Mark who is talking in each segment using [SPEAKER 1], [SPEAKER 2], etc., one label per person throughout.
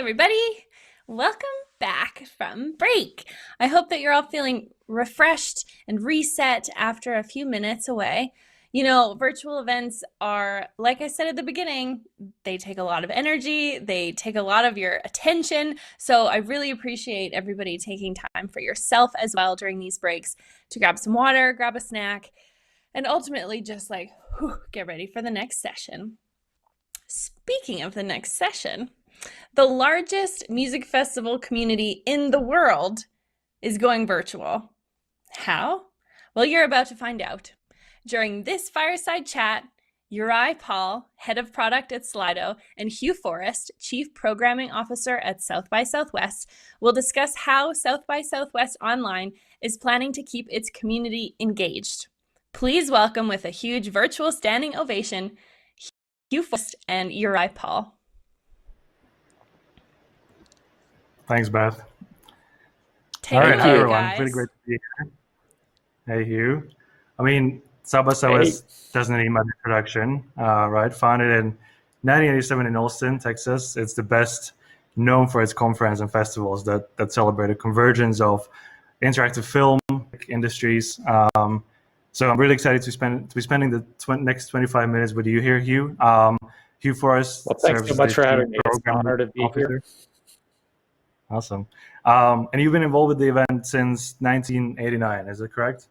[SPEAKER 1] everybody. Welcome back from break. I hope that you're all feeling refreshed and reset after a few minutes away. You know, virtual events are, like I said at the beginning, they take a lot of energy, they take a lot of your attention. So I really appreciate everybody taking time for yourself as well during these breaks to grab some water, grab a snack, and ultimately just get ready for the next session. Speaking of the next session, the largest music festival community in the world is going virtual. How? Well, you're about to find out. During this fireside chat, Juraj Paul, head of product at Slido, and Hugh Forrest, chief programming officer at South by Southwest, will discuss how South by Southwest Online is planning to keep its community engaged. Please welcome with a huge virtual standing ovation, Hugh Forrest and Juraj Paul.
[SPEAKER 2] Thanks, Beth.
[SPEAKER 1] All right,
[SPEAKER 2] hi everyone.
[SPEAKER 1] guys.
[SPEAKER 2] Really great to be here. Hey, Hugh. I mean, South by Southwest doesn't need much introduction, right? Founded in 1987 in Austin, Texas. It's the best known for its conference and festivals that celebrate a convergence of interactive film industries. So I'm really excited to be spending the next 25 minutes with you here, Hugh. Hugh Forrest.
[SPEAKER 3] Well, thanks so much for having me. It's an honor to be here.
[SPEAKER 2] Awesome. And you've been involved with the event since 1989, is that correct?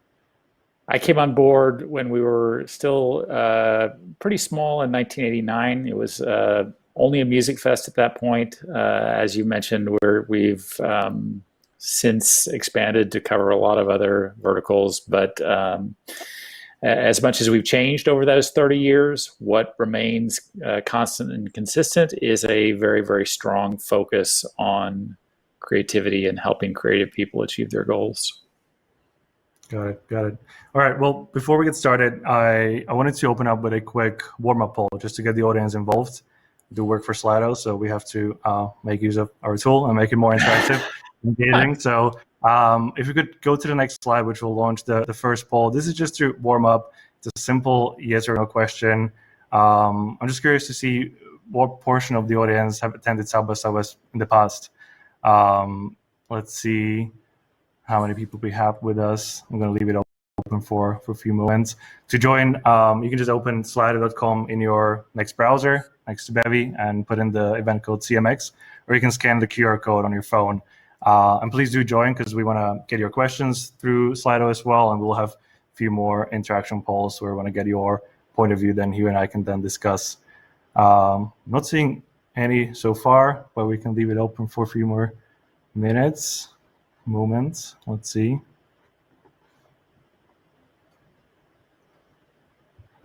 [SPEAKER 3] I came on board when we were still pretty small in 1989. It was only a music fest at that point. As you mentioned, we've since expanded to cover a lot of other verticals. But as much as we've changed over those 30 years, what remains constant and consistent is a very, very strong focus on creativity and helping creative people achieve their goals.
[SPEAKER 2] Got it. All right, well, before we get started, I wanted to open up with a quick warm-up poll just to get the audience involved. We do work for Slido, so we have to make use of our tool and make it more interactive, engaging. So if we could go to the next slide, which will launch the first poll. This is just to warm up. It's a simple yes or no question. I'm just curious to see what portion of the audience have attended South by Southwest in the past. Let's see how many people we have with us. I'm going to leave it open for a few moments. To join, you can just open slido.com in your next browser next to Bevy and put in the event code CMX, or you can scan the QR code on your phone. And please do join because we want to get your questions through Slido as well, and we'll have a few more interaction polls where we want to get your point of view, then Hugh and I can then discuss. Not seeing any so far, but we can leave it open for a few more moments. Let's see.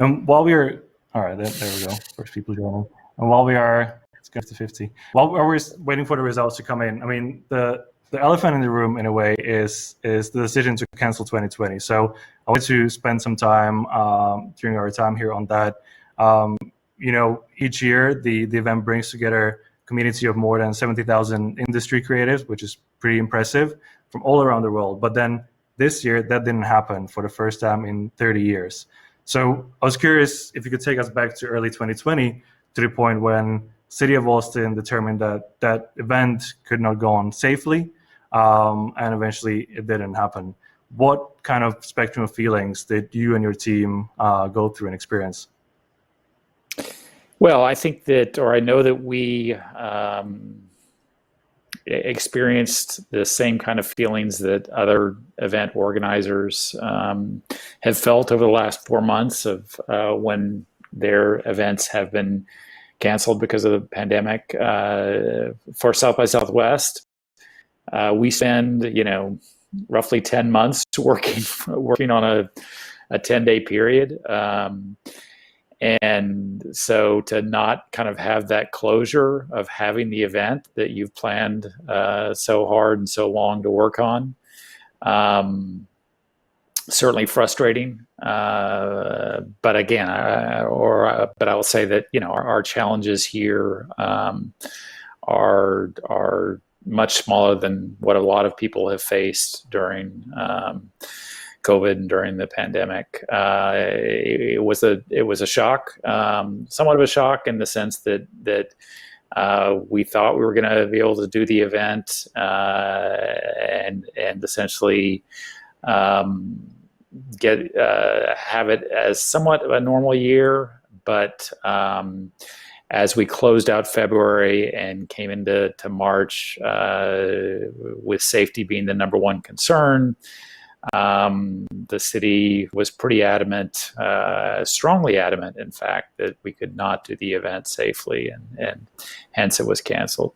[SPEAKER 2] And while we're, all right, there we go. First people joining. And while we are, let's get to 50. While we're waiting for the results to come in, I mean, the elephant in the room in a way is the decision to cancel 2020. So I want to spend some time during our time here on that. You know, each year the event brings together a community of more than 70,000 industry creatives, which is pretty impressive, from all around the world. But then this year that didn't happen for the first time in 30 years. So I was curious if you could take us back to early 2020 to the point when City of Austin determined that event could not go on safely, and eventually it didn't happen. What kind of spectrum of feelings did you and your team go through and experience?
[SPEAKER 3] Well, I think that, or I know that we experienced the same kind of feelings that other event organizers have felt over the last 4 months of when their events have been canceled because of the pandemic. For South by Southwest, we spend, roughly 10 months working on a 10-day period. And so to not kind of have that closure of having the event that you've planned so hard and so long to work on, certainly frustrating. But again, but I will say that, our challenges here are much smaller than what a lot of people have faced during COVID and during the pandemic. It was a shock, somewhat of a shock in the sense that We thought we were going to be able to do the event and essentially have it as somewhat of a normal year, but as we closed out February and came into March, with safety being the number one concern, the city was pretty adamant, strongly adamant, in fact, that we could not do the event safely, and hence it was canceled.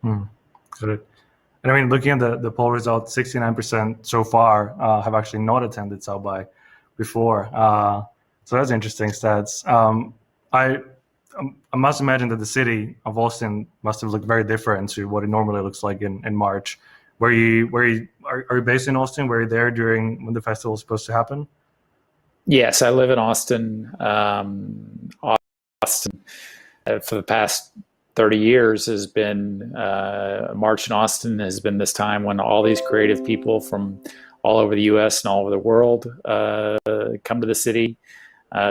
[SPEAKER 2] Got it. And I mean, looking at the poll results, 69% so far have actually not attended South by before. So that's interesting stats. I must imagine that the city of Austin must have looked very different to what it normally looks like in March. Are you based in Austin? Were you there during when the festival was supposed to happen?
[SPEAKER 3] Yes, I live in Austin. Austin, for the past 30 years has been March in Austin has been this time when all these creative people from all over the U.S. and all over the world come to the city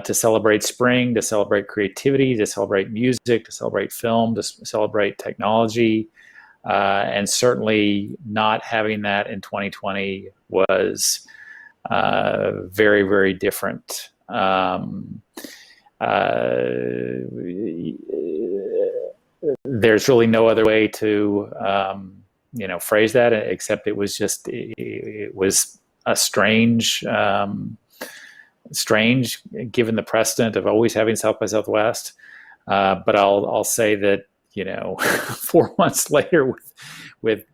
[SPEAKER 3] to celebrate spring, to celebrate creativity, to celebrate music, to celebrate film, to celebrate technology. And certainly not having that in 2020 was very, very different. There's really no other way to phrase that except it was just it was a strange given the precedent of always having South by Southwest. But I'll say that 4 months later, with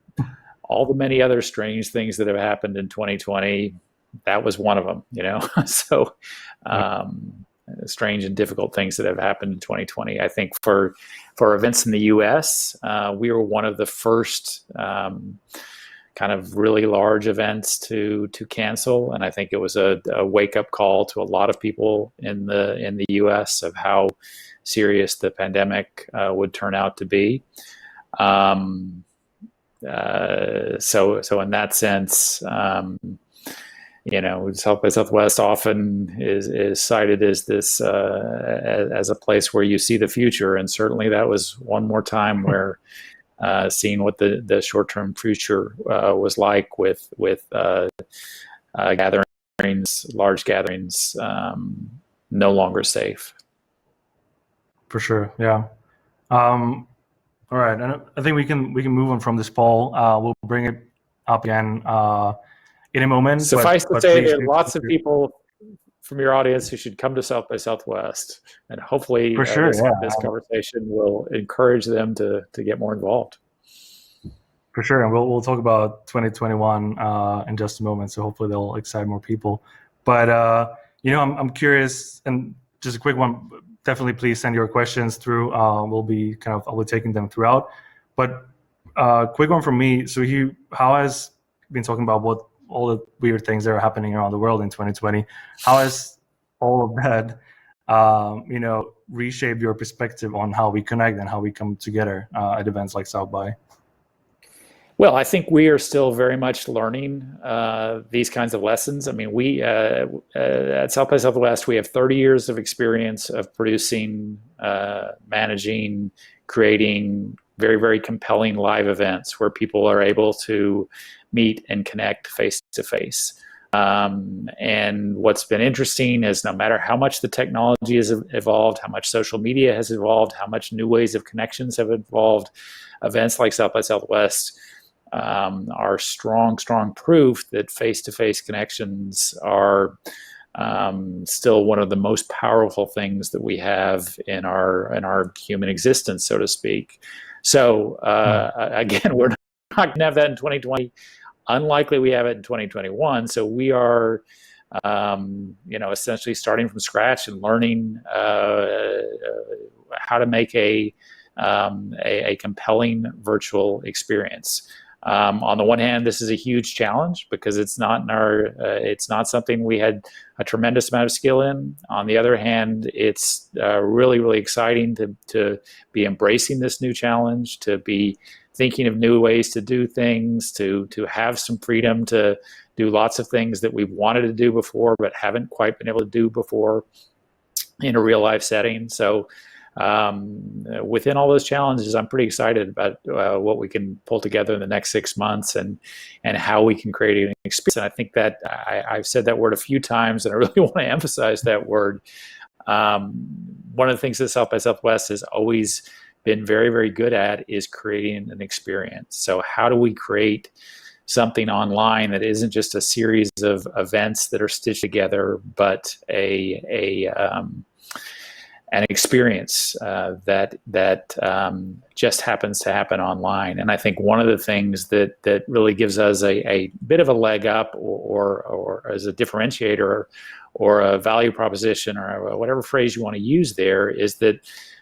[SPEAKER 3] all the many other strange things that have happened in 2020, that was one of them. So strange and difficult things that have happened in 2020. I think for events in the U.S., we were one of the first kind of really large events to cancel, and I think it was a wake up call to a lot of people in the U.S. of how serious the pandemic would turn out to be. So in that sense, South by Southwest often is cited as this as a place where you see the future, and certainly that was one more time where seeing what the short-term future was like with large gatherings, no longer safe.
[SPEAKER 2] For sure, yeah. All right, and I think we can move on from this poll. We'll bring it up again in a moment.
[SPEAKER 3] Suffice to say, there are lots of people from your audience who should come to South by Southwest, and hopefully
[SPEAKER 2] for sure,
[SPEAKER 3] this conversation will encourage them to get more involved.
[SPEAKER 2] For sure, and we'll talk about 2021 in just a moment. So hopefully they'll excite more people. But I'm curious, and just a quick one. Definitely, please send your questions through. I'll be taking them throughout. But quick one from me. So Hugh, how has been talking about what all the weird things that are happening around the world in 2020? How has all of that, reshaped your perspective on how we connect and how we come together at events like South by?
[SPEAKER 3] Well, I think we are still very much learning these kinds of lessons. I mean, we at South by Southwest, we have 30 years of experience of producing, managing, creating very, very compelling live events where people are able to meet and connect face to face. And what's been interesting is no matter how much the technology has evolved, how much social media has evolved, how much new ways of connections have evolved, events like South by Southwest are strong proof that face-to-face connections are still one of the most powerful things that we have in our human existence, so to speak. So again, we're not going to have that in 2020. Unlikely we have it in 2021. So we are, essentially starting from scratch and learning how to make a compelling virtual experience. On the one hand, this is a huge challenge because it's not it's not something we had a tremendous amount of skill in. On the other hand, it's really, really exciting to be embracing this new challenge, to be thinking of new ways to do things, to have some freedom to do lots of things that we've wanted to do before but haven't quite been able to do before in a real life setting. So within all those challenges, I'm pretty excited about what we can pull together in the next 6 months and how we can create an experience. And I think that I've said that word a few times, and I really want to emphasize that word. One of the things that South by Southwest has always been very, very good at is creating an experience. So how do we create something online that isn't just a series of events that are stitched together, but an experience that just happens to happen online? And I think one of the things that really gives us a bit of a leg up, or as a differentiator, or a value proposition, or whatever phrase you want to use there, is that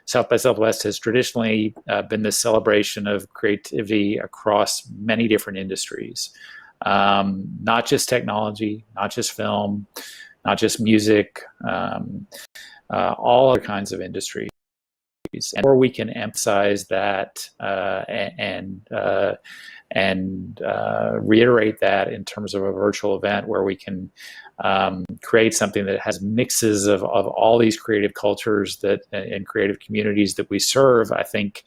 [SPEAKER 3] South by Southwest has traditionally been this celebration of creativity across many different industries, not just technology, not just film, not just music, all other kinds of industries. And or we can emphasize that and reiterate that in terms of a virtual event where we can create something that has mixes of all these creative cultures that and creative communities that we serve. I think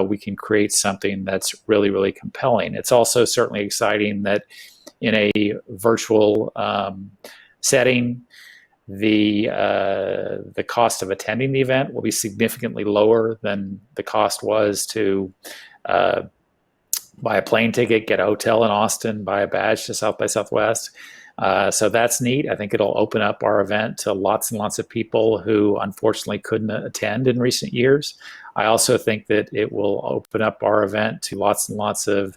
[SPEAKER 3] we can create something that's really, really compelling. It's also certainly exciting that in a virtual setting, the cost of attending the event will be significantly lower than the cost was to buy a plane ticket, get a hotel in Austin, buy a badge to South by Southwest. So that's neat. I think it'll open up our event to lots and lots of people who unfortunately couldn't attend in recent years. I also think that it will open up our event to lots and lots of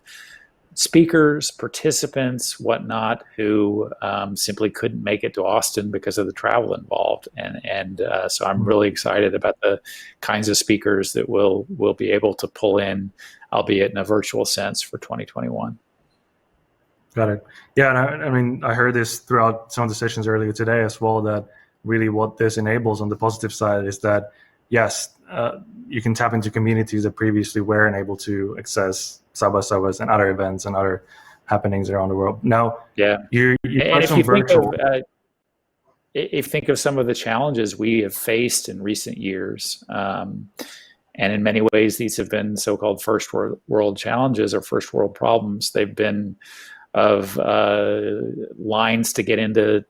[SPEAKER 3] speakers, participants, whatnot, who simply couldn't make it to Austin because of the travel involved. And so I'm really excited about the kinds of speakers that we'll be able to pull in, albeit in a virtual sense, for 2021.
[SPEAKER 2] Got it. Yeah, and I mean, I heard this throughout some of the sessions earlier today as well, that really what this enables on the positive side is that, yes, you can tap into communities that previously weren't able to access South by Southwest and other events and other happenings around the world. Now,
[SPEAKER 3] yeah,
[SPEAKER 2] you
[SPEAKER 3] and
[SPEAKER 2] touched on virtual.
[SPEAKER 3] If you think of some of the challenges we have faced in recent years, and in many ways these have been so-called first world challenges or first world problems. They've been of lines to get into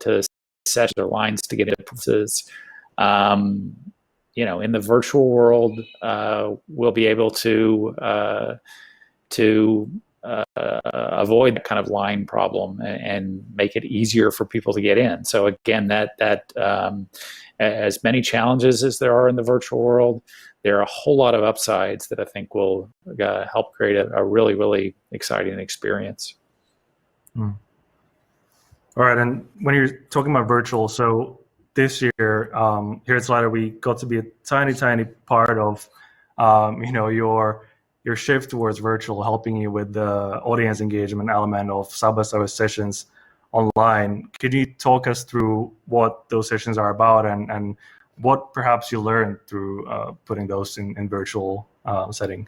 [SPEAKER 3] sessions, or lines to get into conferences. In the virtual world, we'll be able to avoid that kind of line problem and make it easier for people to get in. So again, that as many challenges as there are in the virtual world, there are a whole lot of upsides that I think will help create a really, really exciting experience.
[SPEAKER 2] All right, and when you're talking about virtual, so this year here at Slido, we got to be a tiny part of your shift towards virtual, helping you with the audience engagement element of South by Southwest sessions online. Could you talk us through what those sessions are about and what perhaps you learned through putting those in virtual setting?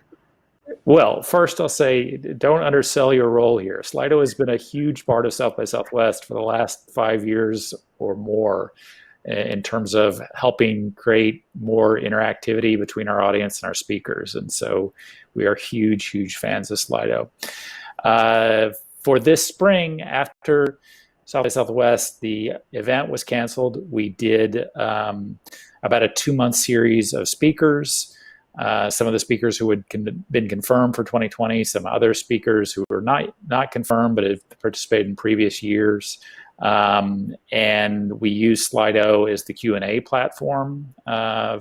[SPEAKER 3] Well, first I'll say, don't undersell your role here. Slido has been a huge part of South by Southwest for the last 5 years or more in terms of helping create more interactivity between our audience and our speakers. And so we are huge fans of Slido. For this spring, after South by Southwest, the event was canceled. We did about a 2-month series of speakers. Some of the speakers who had been confirmed for 2020, some other speakers who were not confirmed but have participated in previous years. And we use Slido as the Q&A platform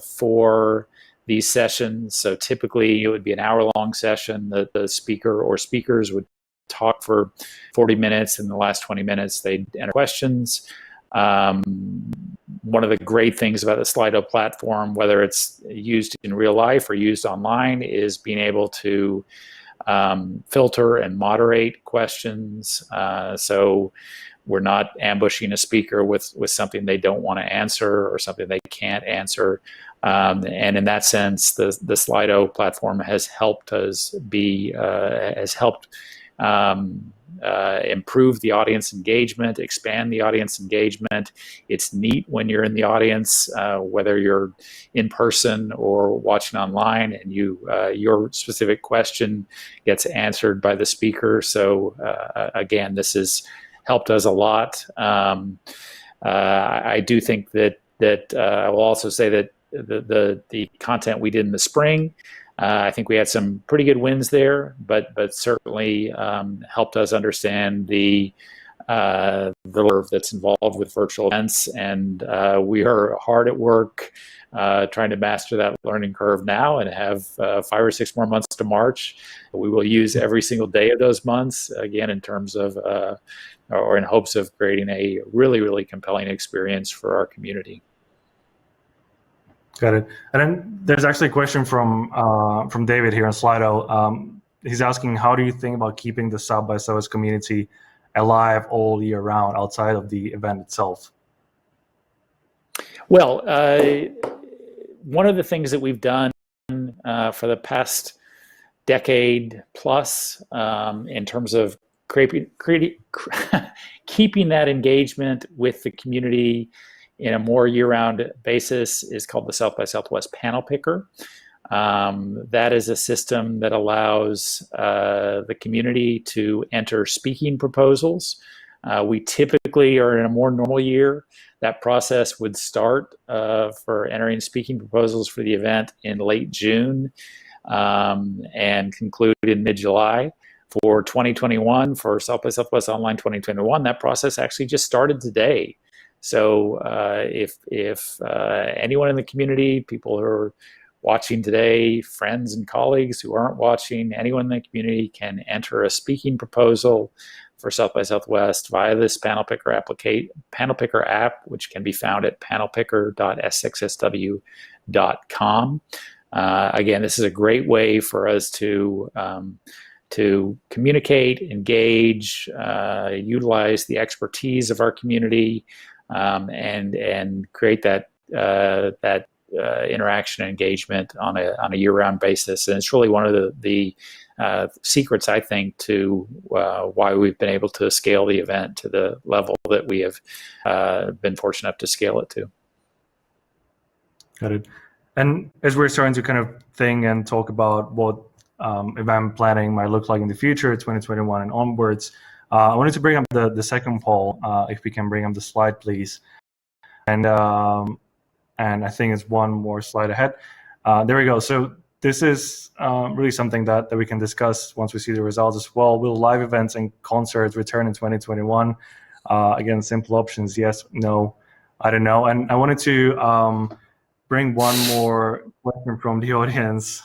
[SPEAKER 3] for these sessions. So typically it would be an hour-long session that the speaker or speakers would talk for 40 minutes. In the last 20 minutes, they'd enter questions. One of the great things about the Slido platform, whether it's used in real life or used online, is being able to filter and moderate questions. So we're not ambushing a speaker with something they don't want to answer or something they can't answer. And in that sense, the Slido platform has helped us improve the audience engagement, expand the audience engagement. It's neat when you're in the audience, whether you're in person or watching online, and your specific question gets answered by the speaker. So again, this has helped us a lot. I do think that I will also say that the content we did in the spring, I think we had some pretty good wins there, but certainly helped us understand the curve that's involved with virtual events, and we are hard at work trying to master that learning curve now, and have 5 or 6 more months to march. We will use every single day of those months, again, in terms of or in hopes of creating a really, really compelling experience for our community.
[SPEAKER 2] Got it. And then there's actually a question from David here on Slido. He's asking, how do you think about keeping the South by Southwest community alive all year round outside of the event itself?
[SPEAKER 3] Well, one of the things that we've done for the past decade plus in terms of keeping that engagement with the community in a more year-round basis is called the South by Southwest Panel Picker. That is a system that allows the community to enter speaking proposals. We typically are in a more normal year. That process would start for entering speaking proposals for the event in late June and conclude in mid-July. For 2021, for South by Southwest Online 2021, that process actually just started today. So if anyone in the community, people who are watching today, friends and colleagues who aren't watching, anyone in the community can enter a speaking proposal for South by Southwest via this Panel Picker app, which can be found at panelpicker.sxsw.com. Again, this is a great way for us to communicate, engage, utilize the expertise of our community, and create that interaction and engagement on a year-round basis. And it's really one of the secrets, I think, to why we've been able to scale the event to the level that we have been fortunate enough to scale it to.
[SPEAKER 2] Got it. And as we're starting to kind of think and talk about what event planning might look like in the future, 2021 and onwards, I wanted to bring up the second poll. If we can bring up the slide, please. And I think it's one more slide ahead. There we go. So this is really something that we can discuss once we see the results as well. Will live events and concerts return in 2021? Again, simple options: yes, no, I don't know. And I wanted to bring one more question from the audience.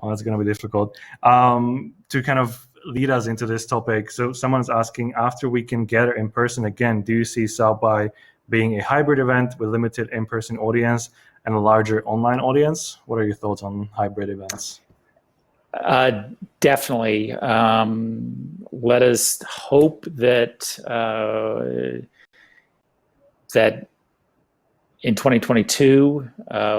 [SPEAKER 2] Oh, it's going to be difficult to kind of lead us into this topic. So someone's asking, after we can gather in person again, do you see South by being a hybrid event with limited in-person audience and a larger online audience? What are your thoughts on hybrid events?
[SPEAKER 3] Definitely. Let us hope that that in 2022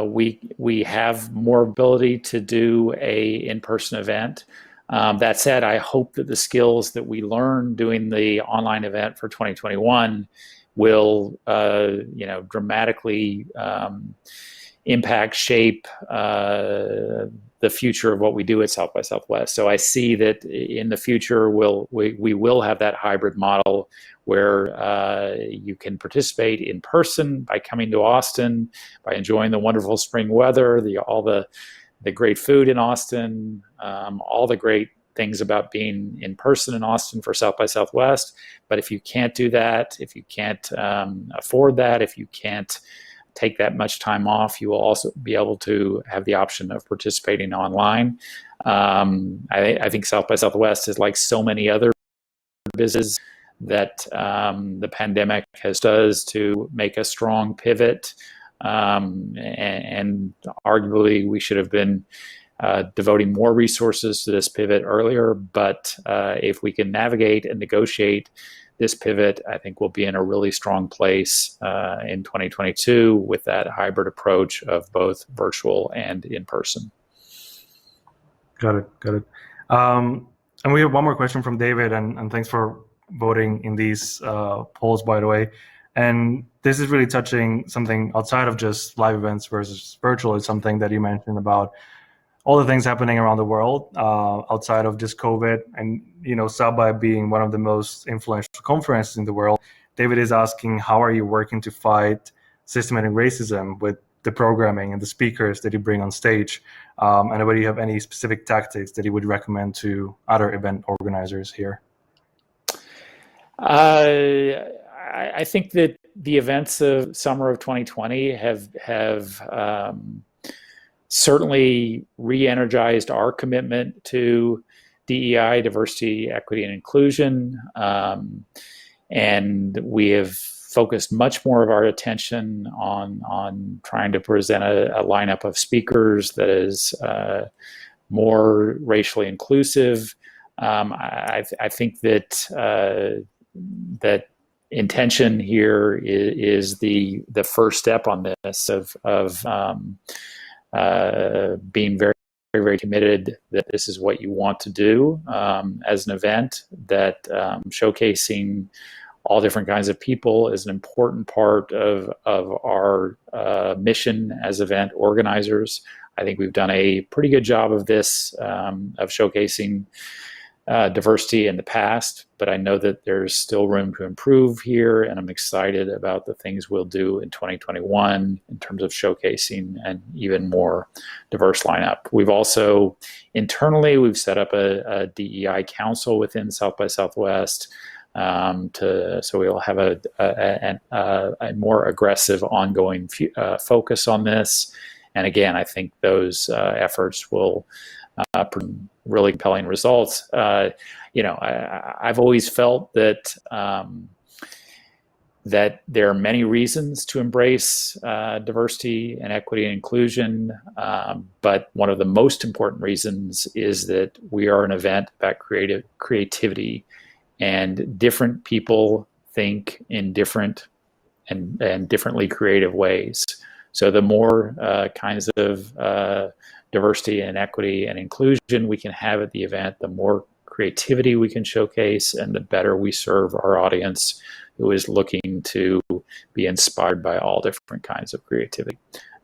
[SPEAKER 3] we have more ability to do a in-person event. That said, I hope that the skills that we learn doing the online event for 2021 will dramatically impact, shape the future of what we do at South by Southwest. So I see that in the future we will have that hybrid model where you can participate in person by coming to Austin, by enjoying the wonderful spring weather, all the great food in Austin, all the great things about being in person in Austin for South by Southwest. But if you can't do that, if you can't afford that, if you can't take that much time off, you will also be able to have the option of participating online. I think South by Southwest is like so many other businesses that the pandemic does to make a strong pivot. And arguably we should have been devoting more resources to this pivot earlier. But if we can navigate and negotiate this pivot, I think we'll be in a really strong place in 2022 with that hybrid approach of both virtual and in person.
[SPEAKER 2] Got it. And we have one more question from David, and thanks for voting in these polls, by the way. And this is really touching something outside of just live events versus virtual. It's something that you mentioned about all the things happening around the world outside of just COVID. And, SABA being one of the most influential conferences in the world, David is asking, how are you working to fight systematic racism with the programming and the speakers that you bring on stage? And whether you have any specific tactics that you would recommend to other event organizers here?
[SPEAKER 3] I think that the events of summer of 2020 have certainly re-energized our commitment to DEI, diversity, equity, and inclusion. And we have focused much more of our attention on trying to present a lineup of speakers that is more racially inclusive. I think that that intention here is the first step on this of being very, very, very committed that this is what you want to do as an event, that showcasing all different kinds of people is an important part of our mission as event organizers. I think we've done a pretty good job of this, of showcasing diversity in the past, but I know that there's still room to improve here, and I'm excited about the things we'll do in 2021 in terms of showcasing an even more diverse lineup. We've also internally, we've set up a DEI council within South by Southwest, so we'll have a more aggressive ongoing focus on this. And again, I think those efforts will really compelling results. I've always felt that that there are many reasons to embrace diversity and equity and inclusion, but one of the most important reasons is that we are an event about creativity, and different people think in different and differently creative ways. So the more kinds of diversity and equity and inclusion we can have at the event, the more creativity we can showcase, and the better we serve our audience who is looking to be inspired by all different kinds of creativity.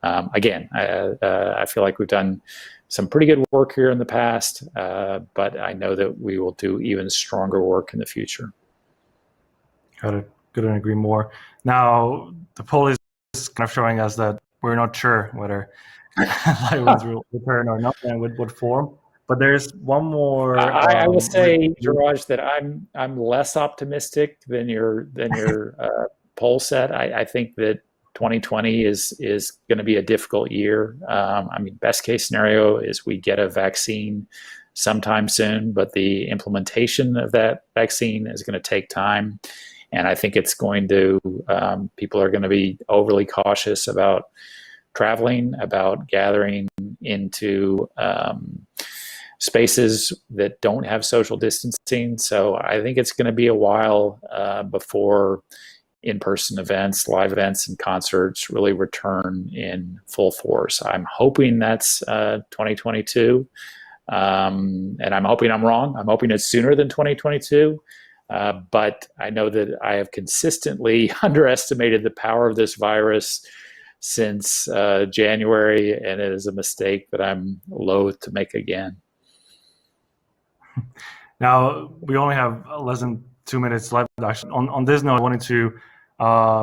[SPEAKER 3] Again, I feel like we've done some pretty good work here in the past, but I know that we will do even stronger work in the future.
[SPEAKER 2] Got it. Couldn't agree more. Now, the poll is kind of showing us that we're not sure whether live events will return or not, and with what form. But there's one more.
[SPEAKER 3] I will say, Juraj, that I'm less optimistic than your poll set. I think that 2020 is going to be a difficult year. I mean, best case scenario is we get a vaccine sometime soon, but the implementation of that vaccine is going to take time. And I think it's going to, people are going to be overly cautious about traveling, about gathering into spaces that don't have social distancing. So I think it's going to be a while before in-person events, live events, and concerts really return in full force. I'm hoping that's 2022, and I'm hoping I'm wrong. I'm hoping it's sooner than 2022. But I know that I have consistently underestimated the power of this virus since January, and it is a mistake that I'm loath to make again.
[SPEAKER 2] Now, we only have less than 2 minutes left. Actually, on this note, I wanted to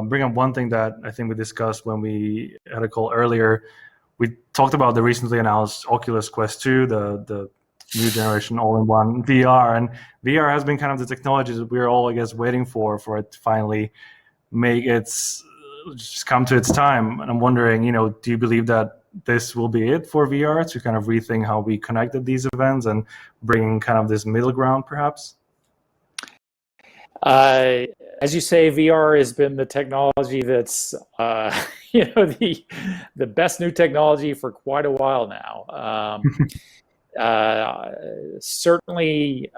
[SPEAKER 2] bring up one thing that I think we discussed when we had a call earlier. We talked about the recently announced Oculus Quest 2, the new generation all-in-one VR, and VR has been kind of the technology that we're all, I guess, waiting for it to finally make just come to its time. And I'm wondering, do you believe that this will be it for VR, to kind of rethink how we connect at these events and bring kind of this middle ground, perhaps?
[SPEAKER 3] As you say, VR has been the technology that's the best new technology for quite a while now. Certainly,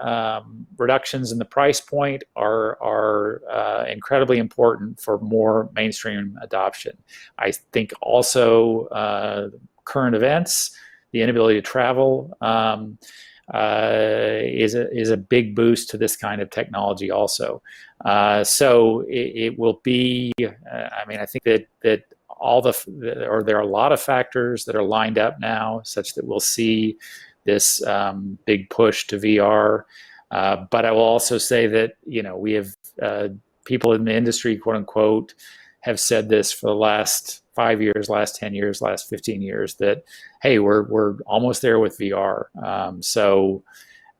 [SPEAKER 3] reductions in the price point are incredibly important for more mainstream adoption. I think also current events, the inability to travel, is a big boost to this kind of technology also. So it will be. I mean, I think that all there are a lot of factors that are lined up now, such that we'll see this big push to VR. But I will also say that we have people in the industry, quote unquote, have said this for the last 5 years, last 10 years, last 15 years, that, hey, we're almost there with VR. So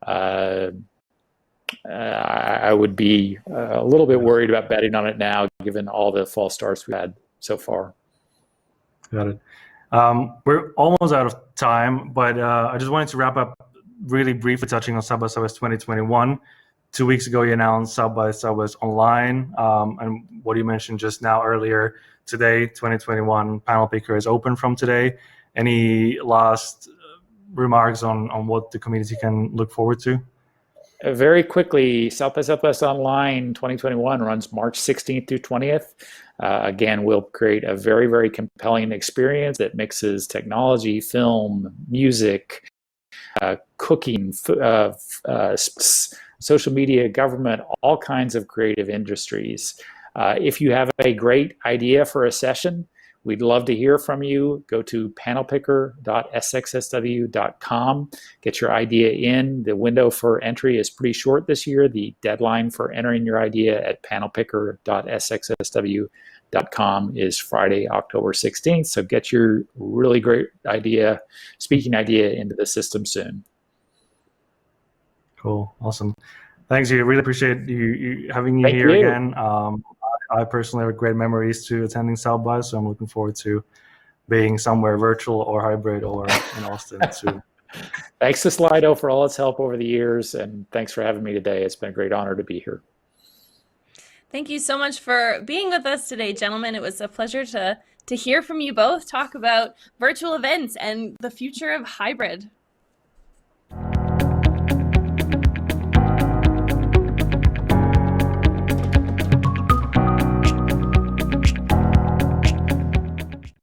[SPEAKER 3] I would be a little bit worried about betting on it now, given all the false starts we've had so far.
[SPEAKER 2] Got it. We're almost out of time, but I just wanted to wrap up really briefly touching on South by Southwest 2021. 2 weeks ago, you announced South by Southwest Online, and what you mentioned just now earlier, today, 2021, Panel Picker is open from today. Any last remarks on what the community can look forward to?
[SPEAKER 3] Very quickly, South by Southwest Online 2021 runs March 16th through 20th. Again, we'll create a very, very compelling experience that mixes technology, film, music, cooking, social media, government, all kinds of creative industries. If you have a great idea for a session, we'd love to hear from you. Go to panelpicker.sxsw.com. Get your idea in. The window for entry is pretty short this year. The deadline for entering your idea at panelpicker.sxsw.com is Friday, October 16th. So get your really great idea, speaking idea, into the system soon.
[SPEAKER 2] Cool. Awesome. Thanks, you. Really appreciate you having you
[SPEAKER 3] Thank
[SPEAKER 2] here
[SPEAKER 3] you.
[SPEAKER 2] again. I personally have great memories to attending South by, so I'm looking forward to being somewhere virtual or hybrid or in Austin soon.
[SPEAKER 3] Thanks to Slido for all its help over the years, and thanks for having me today. It's been a great honor to be here.
[SPEAKER 1] Thank you so much for being with us today, gentlemen. It was a pleasure to hear from you both talk about virtual events and the future of hybrid.